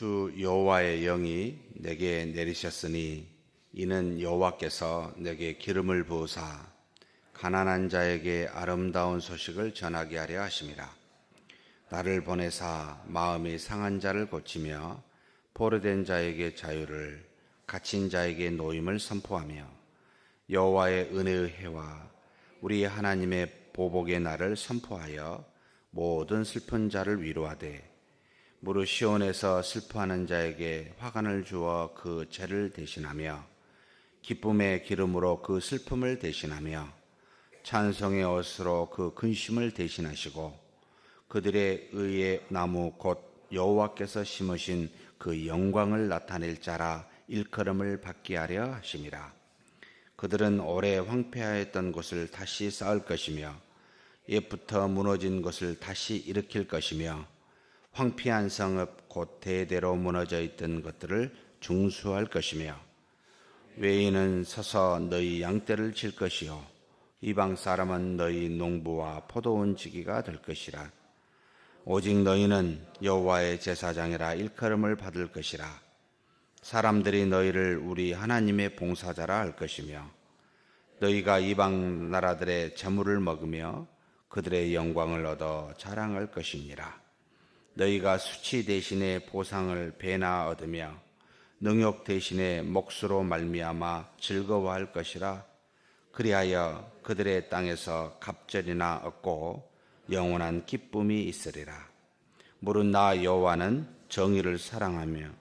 주 여호와의 영이 내게 내리셨으니 이는 여호와께서 내게 기름을 부으사 가난한 자에게 아름다운 소식을 전하게 하려 하심이라. 나를 보내사 마음이 상한 자를 고치며 포로된 자에게 자유를, 갇힌 자에게 노임을 선포하며 여호와의 은혜의 해와 우리 하나님의 보복의 날을 선포하여 모든 슬픈 자를 위로하되 무릇 시온에서 슬퍼하는 자에게 화관을 주어 그 죄를 대신하며 기쁨의 기름으로 그 슬픔을 대신하며 찬송의 옷으로 그 근심을 대신하시고 그들의 의의 나무 곧 여호와께서 심으신 그 영광을 나타낼 자라 일컬음을 받게 하려 하심이라. 그들은 오래 황폐하였던 곳을 다시 쌓을 것이며 옛부터 무너진 곳을 다시 일으킬 것이며 황폐한 성읍 곧 대대로 무너져 있던 것들을 중수할 것이며 외인은 서서 너희 양떼를 칠 것이요 이방 사람은 너희 농부와 포도원 지기가 될 것이라. 오직 너희는 여호와의 제사장이라 일컬음을 받을 것이라. 사람들이 너희를 우리 하나님의 봉사자라 할 것이며 너희가 이방 나라들의 재물을 먹으며 그들의 영광을 얻어 자랑할 것이니라. 너희가 수치 대신에 보상을 배나 얻으며 능욕 대신에 몫으로 말미암아 즐거워할 것이라. 그리하여 그들의 땅에서 갑절이나 얻고 영원한 기쁨이 있으리라. 무릇 나 여호와는 정의를 사랑하며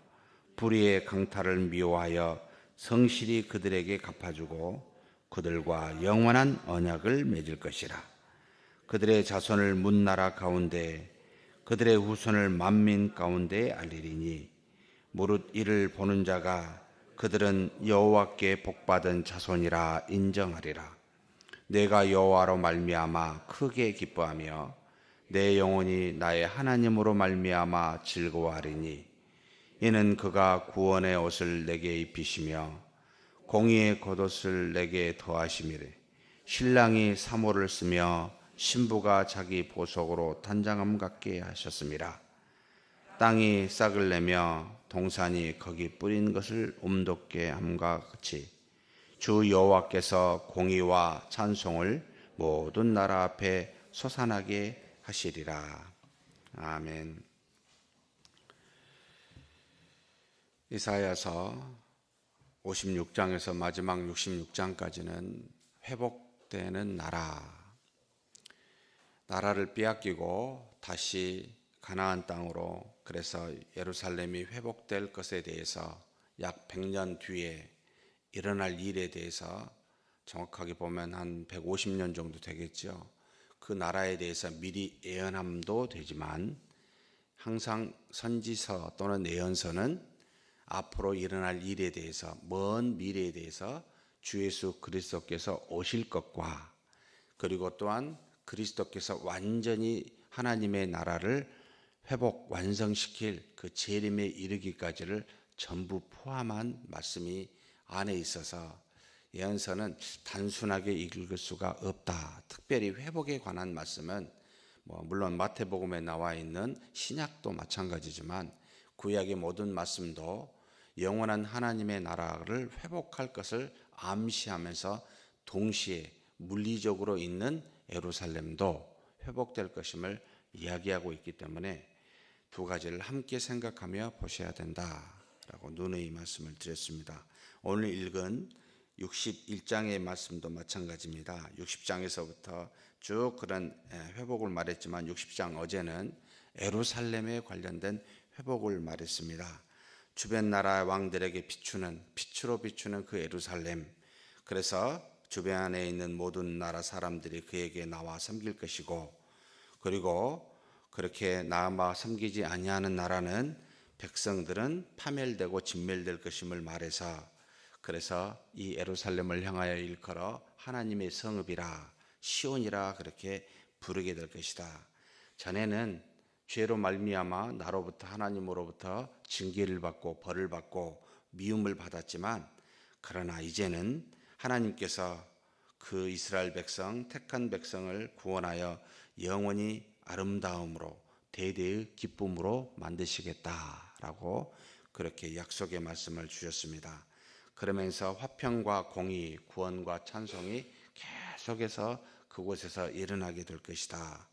불의의 강탈을 미워하여 성실히 그들에게 갚아주고 그들과 영원한 언약을 맺을 것이라. 그들의 자손을 문나라 가운데 그들의 후손을 만민 가운데 알리리니 무릇 이를 보는 자가 그들은 여호와께 복받은 자손이라 인정하리라. 내가 여호와로 말미암아 크게 기뻐하며 내 영혼이 나의 하나님으로 말미암아 즐거워하리니 이는 그가 구원의 옷을 내게 입히시며 공의의 겉옷을 내게 더하심이래. 신랑이 사모를 쓰며 신부가 자기 보석으로 단장함 같게 하셨습니다. 땅이 싹을 내며 동산이 거기 뿌린 것을 움돋게 함과 같이 주 여호와께서 공의와 찬송을 모든 나라 앞에 솟아나게 하시리라. 아멘. 이사야서 56장에서 마지막 66장까지는 회복되는 나라를 빼앗기고 다시 가나안 땅으로, 그래서 예루살렘이 회복될 것에 대해서 약 100년 뒤에 일어날 일에 대해서 정확하게 보면 한 150년 정도 되겠죠. 그 나라에 대해서 미리 예언함도 되지만 항상 선지서 또는 예언서는 앞으로 일어날 일에 대해서, 먼 미래에 대해서 주 예수 그리스도께서 오실 것과 그리고 또한 그리스도께서 완전히 하나님의 나라를 회복 완성시킬 그 재림에 이르기까지를 전부 포함한 말씀이 안에 있어서 예언서는 단순하게 읽을 수가 없다. 특별히 회복에 관한 말씀은 물론 마태복음에 나와 있는 신약도 마찬가지지만 구약의 모든 말씀도 영원한 하나님의 나라를 회복할 것을 암시하면서 동시에 물리적으로 있는 예루살렘도 회복될 것임을 이야기하고 있기 때문에 두 가지를 함께 생각하며 보셔야 된다라고 누누이 말씀을 드렸습니다. 오늘 읽은 61장의 말씀도 마찬가지입니다. 60장에서부터 쭉 그런 회복을 말했지만 60장 어제는 예루살렘에 관련된 회복을 말했습니다. 주변 나라 왕들에게 빛으로 비추는 그 예루살렘, 그래서 주변에 있는 모든 나라 사람들이 그에게 나와 섬길 것이고, 그리고 그렇게 나와 섬기지 아니하는 나라는 백성들은 파멸되고 진멸될 것임을 말해서, 그래서 이 예루살렘을 향하여 일컬어 하나님의 성읍이라, 시온이라 그렇게 부르게 될 것이다. 전에는 죄로 말미암아 나로부터, 하나님으로부터 징계를 받고 벌을 받고 미움을 받았지만, 그러나 이제는 하나님께서 그 이스라엘 백성, 택한 백성을 구원하여 영원히 아름다움으로 대대의 기쁨으로 만드시겠다 라고 그렇게 약속의 말씀을 주셨습니다. 그러면서 화평과 공의, 구원과 찬송이 계속해서 그곳에서 일어나게 될 것이다.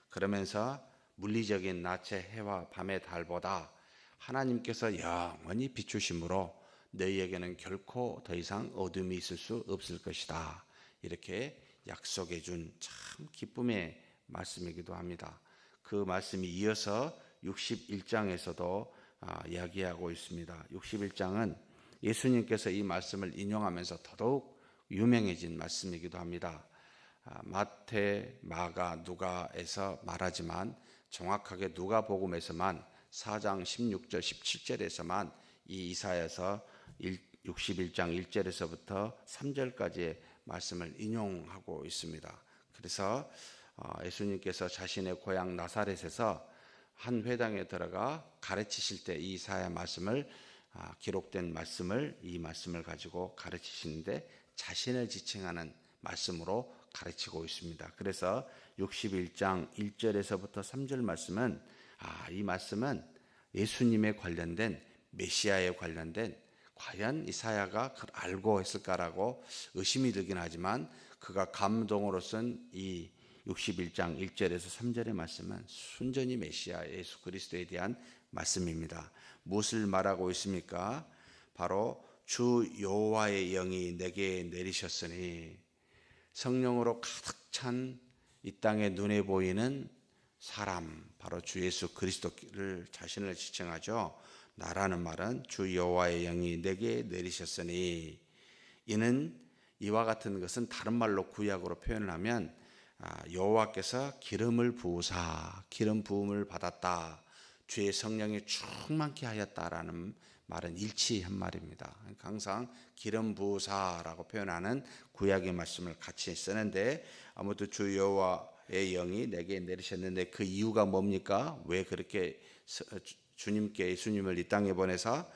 그러면서 물리적인 낮의 해와 밤의 달보다 하나님께서 영원히 비추심으로 너희에게는 결코 더 이상 어둠이 있을 수 없을 것이다. 이렇게 약속해 준 참 기쁨의 말씀이기도 합니다. 그 말씀이 이어서 61장에서도 이야기하고 있습니다. 61장은 예수님께서 이 말씀을 인용하면서 더더욱 유명해진 말씀이기도 합니다. 마태, 마가, 누가에서 말하지만 정확하게 누가복음에서만 4장 16절 17절에서만 이 이사야서 61장 1절에서부터 3절까지의 말씀을 인용하고 있습니다. 그래서 예수님께서 자신의 고향 나사렛에서 한 회당에 들어가 가르치실 때 이 이사야 말씀을 기록된 말씀을 이 말씀을 가지고 가르치시는데 자신을 지칭하는 말씀으로 가르치고 있습니다. 그래서 61장 1절에서부터 3절 말씀은 이 말씀은 예수님에 관련된 메시아에 관련된 과연 이사야가 그걸 알고 했을까라고 의심이 들긴 하지만 그가 감동으로 쓴 이 61장 1절에서 3절의 말씀은 순전히 메시아 예수 그리스도에 대한 말씀입니다. 무엇을 말하고 있습니까? 바로 주 여호와의 영이 내게 내리셨으니 성령으로 가득 찬 이 땅에 눈에 보이는 사람, 바로 주 예수 그리스도를 자신을 지칭하죠. 나라는 말은 주 여호와의 영이 내게 내리셨으니, 이는 이와 같은 것은 다른 말로 구약으로 표현을 하면 여호와께서 기름을 부으사 기름 부음을 받았다, 주의 성령이 충만케 하였다라는 말은 일치한 말입니다. 항상 기름 부으사라고 표현하는 구약의 말씀을 같이 쓰는데, 아무튼 주 여호와의 영이 내게 내리셨는데 그 이유가 뭡니까? 왜 그렇게 주님께 예수님을 이 땅에 보내사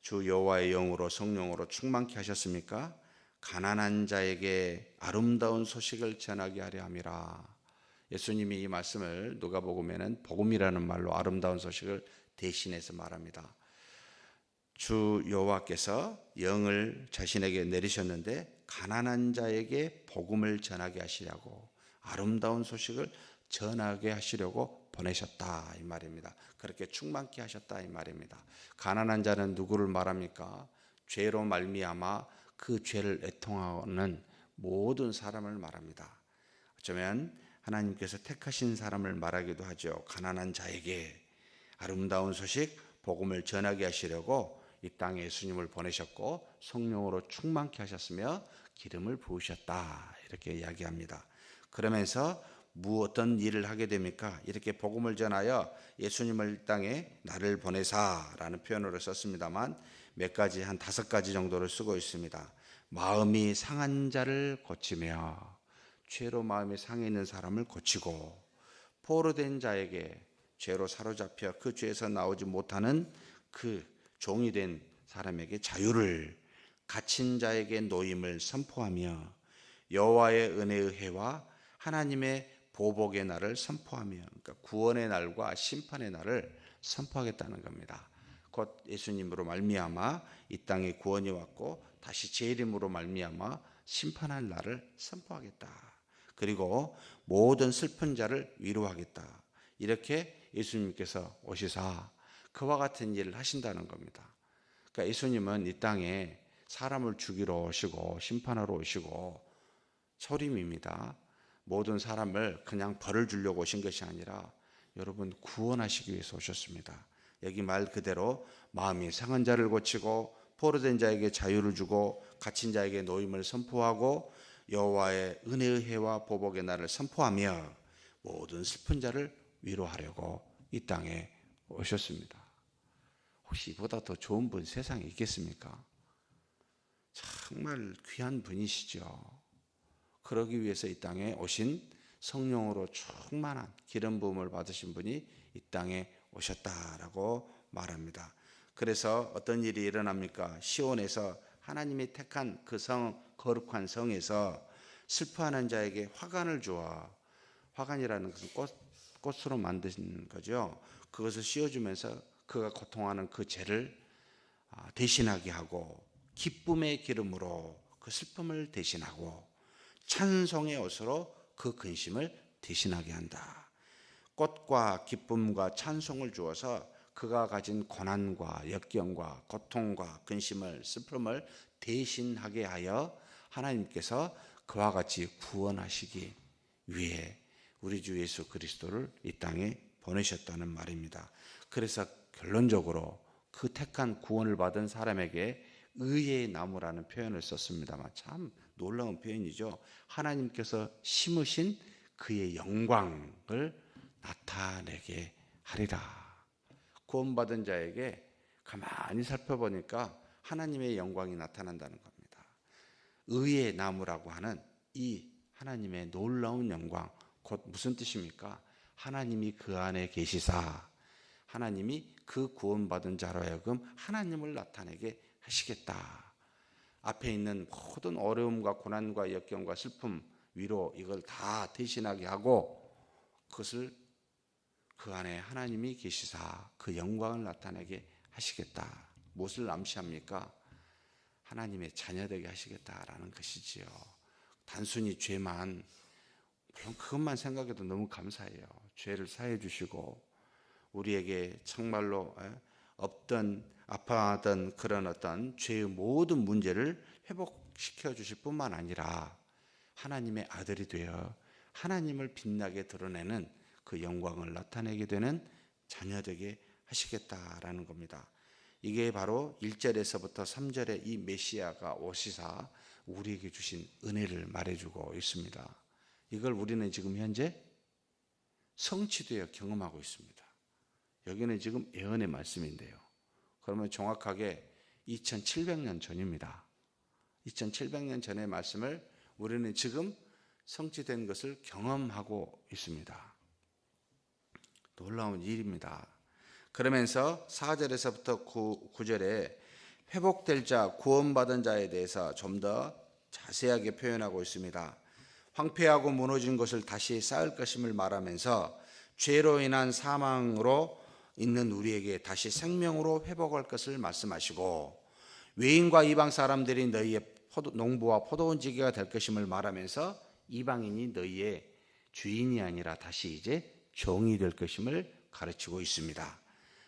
주 여호와의 영으로 성령으로 충만케 하셨습니까? 가난한 자에게 아름다운 소식을 전하게 하려 함이라. 예수님이 이 말씀을 누가복음에는 복음이라는 말로 아름다운 소식을 대신해서 말합니다. 주 여호와께서 영을 자신에게 내리셨는데 가난한 자에게 복음을 전하게 하시려고, 아름다운 소식을 전하게 하시려고 보내셨다 이 말입니다. 그렇게 충만케 하셨다 이 말입니다. 가난한 자는 누구를 말합니까? 죄로 말미암아 그 죄를 애통하는 모든 사람을 말합니다. 어쩌면 하나님께서 택하신 사람을 말하기도 하죠. 가난한 자에게 아름다운 소식, 복음을 전하게 하시려고 이 땅에 예수님을 보내셨고 성령으로 충만케 하셨으며 기름을 부으셨다 이렇게 이야기합니다. 그러면서 어떤 일을 하게 됩니까? 이렇게 복음을 전하여 예수님을 이 땅에 나를 보내사라는 표현으로 썼습니다만 몇 가지, 한 5가지 정도를 쓰고 있습니다. 마음이 상한 자를 고치며, 죄로 마음이 상해 있는 사람을 고치고, 포로된 자에게, 죄로 사로잡혀 그 죄에서 나오지 못하는 그 종이 된 사람에게 자유를, 갇힌 자에게 노임을 선포하며, 여호와의 은혜의 해와 하나님의 보복의 날을 선포하며, 그러니까 구원의 날과 심판의 날을 선포하겠다는 겁니다. 곧 예수님으로 말미암아 이 땅에 구원이 왔고 다시 재림으로 말미암아 심판할 날을 선포하겠다. 그리고 모든 슬픈 자를 위로하겠다. 이렇게 예수님께서 오시사 그와 같은 일을 하신다는 겁니다. 그러니까 예수님은 이 땅에 사람을 죽이러 오시고 심판하러 오시고 초림입니다. 모든 사람을 그냥 벌을 주려고 오신 것이 아니라 여러분 구원하시기 위해서 오셨습니다. 여기 말 그대로 마음이 상한 자를 고치고 포로된 자에게 자유를 주고 갇힌 자에게 노임을 선포하고 여호와의 은혜의 해와 보복의 날을 선포하며 모든 슬픈 자를 위로하려고 이 땅에 오셨습니다. 혹시 이보다 더 좋은 분 세상에 있겠습니까? 정말 귀한 분이시죠. 그러기 위해서 이 땅에 오신 성령으로 충만한 기름 부음을 받으신 분이 이 땅에 오셨다라고 말합니다. 그래서 어떤 일이 일어납니까? 시온에서 하나님이 택한 그 성, 거룩한 성에서 슬퍼하는 자에게 화관을 주어, 화관이라는 것은 꽃으로 만든 거죠. 그것을 씌워주면서 그가 고통하는 그 죄를 대신하게 하고, 기쁨의 기름으로 그 슬픔을 대신하고, 찬송의 옷으로 그 근심을 대신하게 한다. 꽃과 기쁨과 찬송을 주어서 그가 가진 고난과 역경과 고통과 근심을, 슬픔을 대신하게 하여 하나님께서 그와 같이 구원하시기 위해 우리 주 예수 그리스도를 이 땅에 보내셨다는 말입니다. 그래서 결론적으로 그 택한 구원을 받은 사람에게 의의 나무라는 표현을 썼습니다만, 참 놀라운 표현이죠. 하나님께서 심으신 그의 영광을 나타내게 하리라. 구원받은 자에게 가만히 살펴보니까 하나님의 영광이 나타난다는 겁니다. 의의 나무라고 하는 이 하나님의 놀라운 영광, 곧 무슨 뜻입니까? 하나님이 그 안에 계시사 하나님이 그 구원받은 자로 하여금 하나님을 나타내게 하시겠다. 앞에 있는 모든 어려움과 고난과 역경과 슬픔, 위로, 이걸 다 대신하게 하고, 그것을 그 안에 하나님이 계시사 그 영광을 나타내게 하시겠다. 무엇을 암시합니까? 하나님의 자녀되게 하시겠다라는 것이지요. 단순히 죄만, 물론 그것만 생각해도 너무 감사해요. 죄를 사해 주시고 우리에게 정말로 없던 아파하던 그런 어떤 죄의 모든 문제를 회복시켜 주실 뿐만 아니라 하나님의 아들이 되어 하나님을 빛나게 드러내는 그 영광을 나타내게 되는 자녀되게 하시겠다라는 겁니다. 이게 바로 1절에서부터 3절에 이 메시아가 오시사 우리에게 주신 은혜를 말해주고 있습니다. 이걸 우리는 지금 현재 성취되어 경험하고 있습니다. 여기는 지금 예언의 말씀인데요. 그러면 정확하게 2700년 전입니다. 2700년 전의 말씀을 우리는 지금 성취된 것을 경험하고 있습니다. 놀라운 일입니다. 그러면서 4절에서부터 9절에 회복될 자, 구원받은 자에 대해서 좀 더 자세하게 표현하고 있습니다. 황폐하고 무너진 것을 다시 쌓을 것임을 말하면서 죄로 인한 사망으로 있는 우리에게 다시 생명으로 회복할 것을 말씀하시고, 외인과 이방 사람들이 너희의 농부와 포도원지기가 될 것임을 말하면서 이방인이 너희의 주인이 아니라 다시 이제 종이 될 것임을 가르치고 있습니다.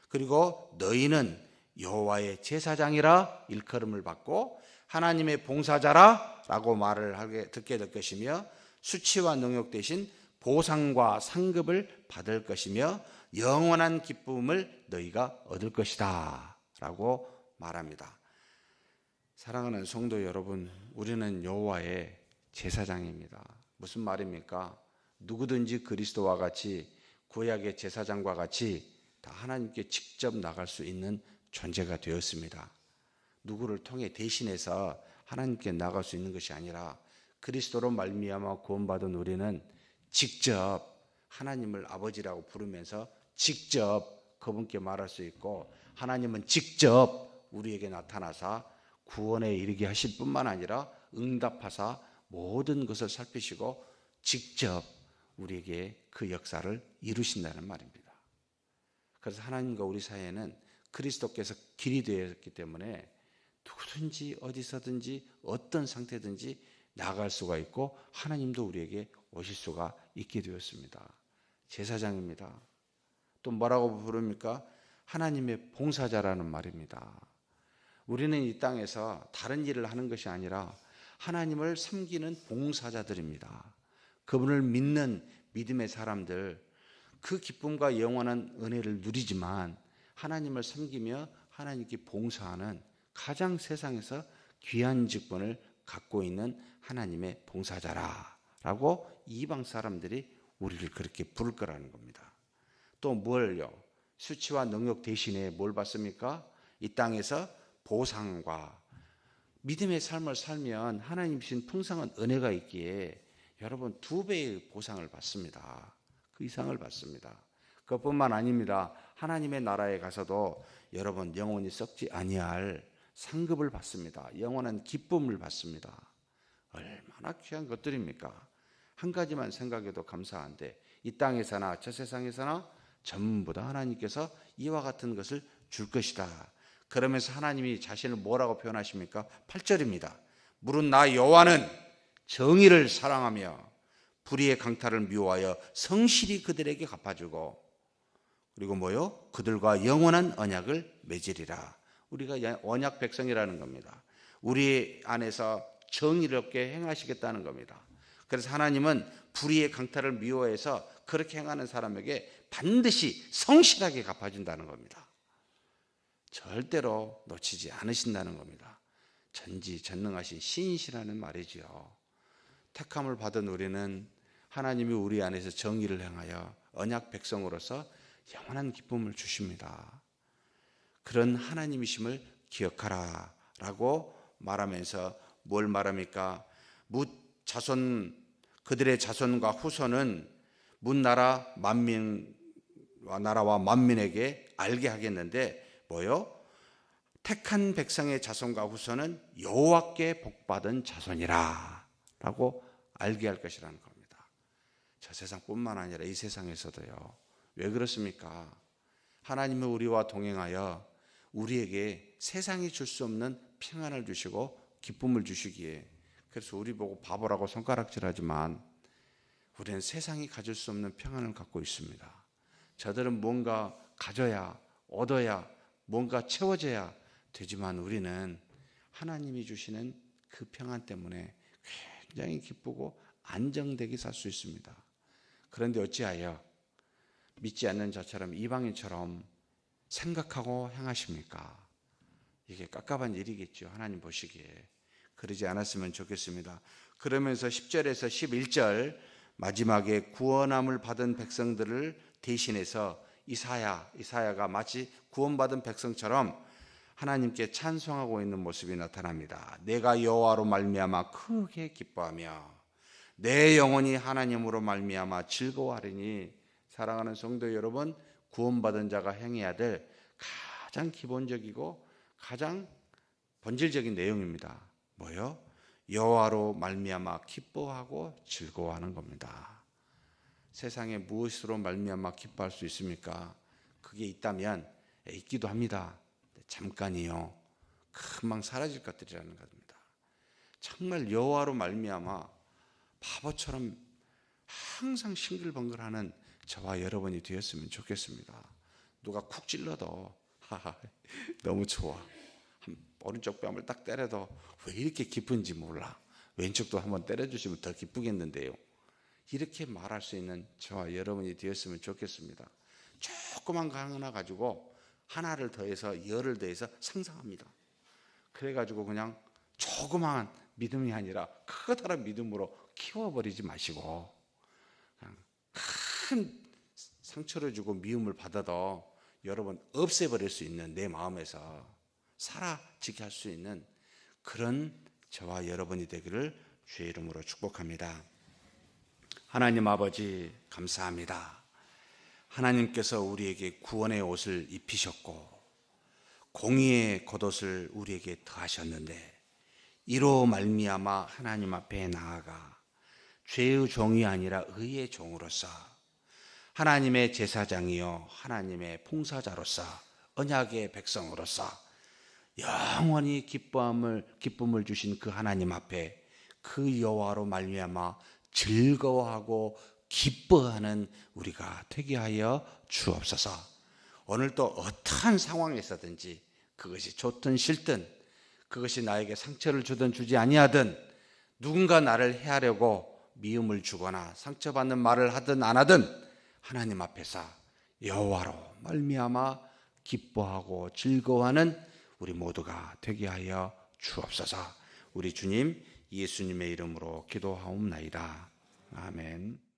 그리고 너희는 여호와의 제사장이라 일컬음을 받고 하나님의 봉사자라 라고 말을 듣게 될 것이며, 수치와 능욕 대신 보상과 상급을 받을 것이며 영원한 기쁨을 너희가 얻을 것이다 라고 말합니다. 사랑하는 성도 여러분, 우리는 여호와의 제사장입니다. 무슨 말입니까? 누구든지 그리스도와 같이, 구약의 제사장과 같이 다 하나님께 직접 나갈 수 있는 존재가 되었습니다. 누구를 통해 대신해서 하나님께 나갈 수 있는 것이 아니라 그리스도로 말미암아 구원받은 우리는 직접 하나님을 아버지라고 부르면서 직접 그분께 말할 수 있고, 하나님은 직접 우리에게 나타나사 구원에 이르게 하실 뿐만 아니라 응답하사 모든 것을 살피시고 직접 우리에게 그 역사를 이루신다는 말입니다. 그래서 하나님과 우리 사이에는 그리스도께서 길이 되었기 때문에 누구든지 어디서든지 어떤 상태든지 나갈 수가 있고 하나님도 우리에게 오실 수가 있게 되었습니다. 제사장입니다. 또 뭐라고 부릅니까? 하나님의 봉사자라는 말입니다. 우리는 이 땅에서 다른 일을 하는 것이 아니라 하나님을 섬기는 봉사자들입니다. 그분을 믿는 믿음의 사람들, 그 기쁨과 영원한 은혜를 누리지만 하나님을 섬기며 하나님께 봉사하는 가장 세상에서 귀한 직분을 갖고 있는 하나님의 봉사자라고 이방 사람들이 우리를 그렇게 부를 거라는 겁니다. 또 뭘요? 수치와 능욕 대신에 뭘 받습니까? 이 땅에서 보상과 믿음의 삶을 살면 하나님 주신 풍성한 은혜가 있기에 여러분 2배의 보상을 받습니다. 그 이상을 받습니다. 그것뿐만 아닙니다. 하나님의 나라에 가서도 여러분 영원히 썩지 아니할 상급을 받습니다. 영원한 기쁨을 받습니다. 얼마나 귀한 것들입니까? 한 가지만 생각해도 감사한데 이 땅에서나 저 세상에서나 전부 다 하나님께서 이와 같은 것을 줄 것이다. 그러면서 하나님이 자신을 뭐라고 표현하십니까? 8절입니다. 물은 나 여호와는 정의를 사랑하며 불의의 강탈을 미워하여 성실히 그들에게 갚아주고, 그리고 뭐요? 그들과 영원한 언약을 맺으리라. 우리가 언약 백성이라는 겁니다. 우리 안에서 정의롭게 행하시겠다는 겁니다. 그래서 하나님은 불의의 강탈을 미워해서 그렇게 행하는 사람에게 반드시 성실하게 갚아준다는 겁니다. 절대로 놓치지 않으신다는 겁니다. 전지전능하신 신이시라는 말이지요. 택함을 받은 우리는 하나님이 우리 안에서 정의를 행하여 언약 백성으로서 영원한 기쁨을 주십니다. 그런 하나님이심을 기억하라 라고 말하면서 뭘 말합니까? 그들의 자손과 후손은 뭇나라 나라와 만민에게 알게 하겠는데 뭐요? 택한 백성의 자손과 후손은 여호와께 복받은 자손이라 라고 알게 할 것이라는 겁니다. 저 세상뿐만 아니라 이 세상에서도요. 왜 그렇습니까? 하나님은 우리와 동행하여 우리에게 세상이 줄 수 없는 평안을 주시고 기쁨을 주시기에, 그래서 우리 보고 바보라고 손가락질하지만 우리는 세상이 가질 수 없는 평안을 갖고 있습니다. 저들은 뭔가 가져야, 얻어야, 뭔가 채워져야 되지만 우리는 하나님이 주시는 그 평안 때문에 굉장히 기쁘고 안정되게 살 수 있습니다. 그런데 어찌하여 믿지 않는 자처럼 이방인처럼 생각하고 행하십니까? 이게 깝깝한 일이겠죠. 하나님 보시기에. 그러지 않았으면 좋겠습니다. 그러면서 10절에서 11절 마지막에 구원함을 받은 백성들을 대신해서 이사야가 마치 구원받은 백성처럼 하나님께 찬송하고 있는 모습이 나타납니다. 내가 여호와로 말미암아 크게 기뻐하며 내 영혼이 하나님으로 말미암아 즐거워하리니. 사랑하는 성도 여러분, 구원받은 자가 행해야 될 가장 기본적이고 가장 본질적인 내용입니다. 뭐요? 여호와로 말미암아 기뻐하고 즐거워하는 겁니다. 세상에 무엇으로 말미암아 기뻐할 수 있습니까? 그게 있다면 있기도 합니다. 잠깐이요. 금방 사라질 것들이라는 겁니다. 정말 여호와로 말미암아 바보처럼 항상 싱글벙글하는 저와 여러분이 되었으면 좋겠습니다. 누가 쿡 찔러도 너무 좋아. 오른쪽 뺨을 딱 때려도 왜 이렇게 기쁜지 몰라. 왼쪽도 한번 때려주시면 더 기쁘겠는데요. 이렇게 말할 수 있는 저와 여러분이 되었으면 좋겠습니다. 조그만 거 하나 가지고 하나를 더해서 열을 더해서 상상합니다. 그래가지고 그냥 조그마한 믿음이 아니라 커다란 믿음으로 키워버리지 마시고 그냥 큰 상처를 주고 미움을 받아도 여러분 없애버릴 수 있는 내 마음에서 사라지게 할 수 있는 그런 저와 여러분이 되기를 주의 이름으로 축복합니다. 하나님 아버지 감사합니다. 하나님께서 우리에게 구원의 옷을 입히셨고 공의의 겉옷을 우리에게 더하셨는데 이로 말미암아 하나님 앞에 나아가 죄의 종이 아니라 의의 종으로서 하나님의 제사장이요 하나님의 봉사자로서 언약의 백성으로서 영원히 기쁨을 주신 그 하나님 앞에 그 여호와로 말미암아 즐거워하고 기뻐하는 우리가 되게 하여 주옵소서. 오늘 또 어떠한 상황에서든지 그것이 좋든 싫든 그것이 나에게 상처를 주든 주지 아니하든 누군가 나를 해하려고 미움을 주거나 상처받는 말을 하든 안 하든 하나님 앞에서 여호와로 말미암아 기뻐하고 즐거워하는 우리 모두가 되게 하여 주옵소서. 우리 주님 예수님의 이름으로 기도하옵나이다. 아멘.